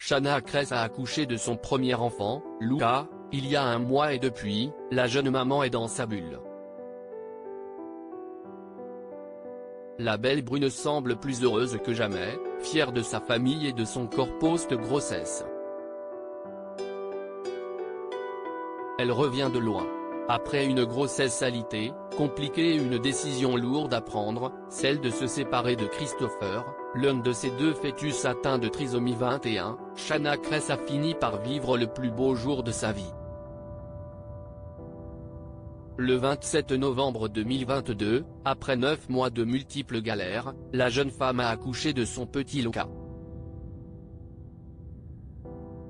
Shanna Kress a accouché de son premier enfant, Luca, il y a un mois et depuis, la jeune maman est dans sa bulle. La belle brune semble plus heureuse que jamais, fière de sa famille et de son corps post-grossesse. Elle revient de loin. Après une grossesse alitée, compliquée et une décision lourde à prendre, celle de se séparer de Christopher, l'un de ses deux fœtus atteint de trisomie 21, Shanna Kress a fini par vivre le plus beau jour de sa vie. Le 27 novembre 2022, après 9 mois de multiples galères, la jeune femme a accouché de son petit Luca.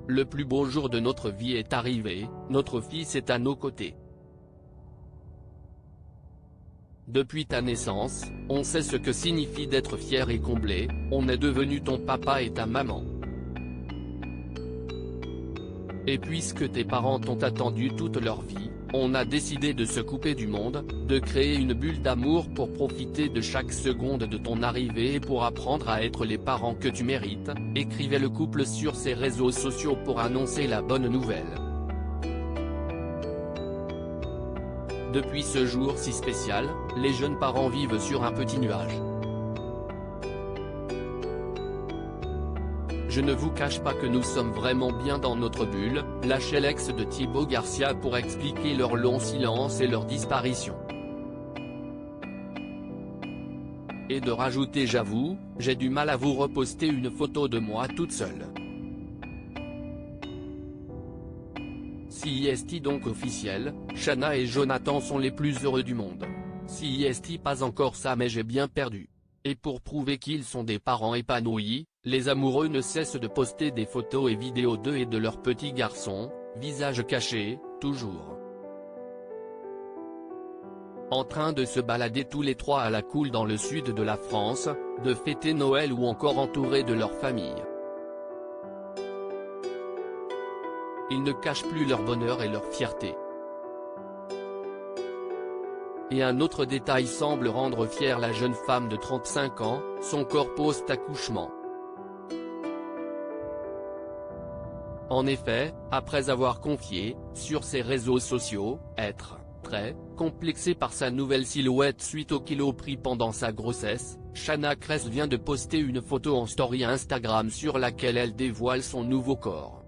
Le plus beau jour de notre vie est arrivé, notre fils est à nos côtés. Depuis ta naissance, on sait ce que signifie d'être fier et comblé, on est devenu ton papa et ta maman. Et puisque tes parents t'ont attendu toute leur vie, on a décidé de se couper du monde, de créer une bulle d'amour pour profiter de chaque seconde de ton arrivée et pour apprendre à être les parents que tu mérites, écrivait le couple sur ses réseaux sociaux pour annoncer la bonne nouvelle. Depuis ce jour si spécial, les jeunes parents vivent sur un petit nuage. Je ne vous cache pas que nous sommes vraiment bien dans notre bulle, lâchait l'ex de Thibaut Garcia pour expliquer leur long silence et leur disparition. Et de rajouter j'avoue, j'ai du mal à vous reposter une photo de moi toute seule. CIST donc officiel, Shanna et Jonathan sont les plus heureux du monde. CIST pas encore ça mais j'ai bien perdu. Et pour prouver qu'ils sont des parents épanouis, les amoureux ne cessent de poster des photos et vidéos d'eux et de leur petit garçon, visage caché, toujours en train de se balader tous les trois à la cool dans le sud de la France, de fêter Noël ou encore entourés de leur famille. Ils ne cachent plus leur bonheur et leur fierté. Et un autre détail semble rendre fière la jeune femme de 35 ans, son corps post-accouchement. En effet, après avoir confié, sur ses réseaux sociaux, être très complexée par sa nouvelle silhouette suite aux kilos pris pendant sa grossesse, Shanna Kress vient de poster une photo en story Instagram sur laquelle elle dévoile son nouveau corps.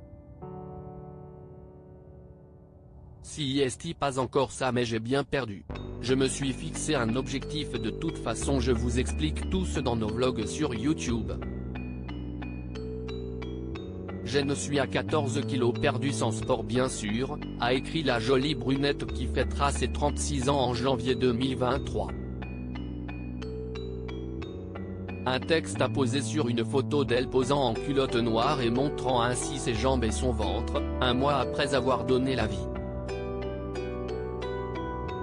CIST pas encore ça mais j'ai bien perdu. Je me suis fixé un objectif de toute façon je vous explique tout ce dans nos vlogs sur YouTube. Je ne suis à 14 kilos perdus sans sport bien sûr, a écrit la jolie brunette qui fêtera ses 36 ans en janvier 2023. Un texte apposé sur une photo d'elle posant en culotte noire et montrant ainsi ses jambes et son ventre, un mois après avoir donné la vie.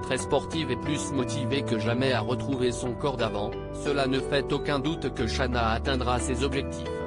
Très sportive et plus motivée que jamais à retrouver son corps d'avant, cela ne fait aucun doute que Shanna atteindra ses objectifs.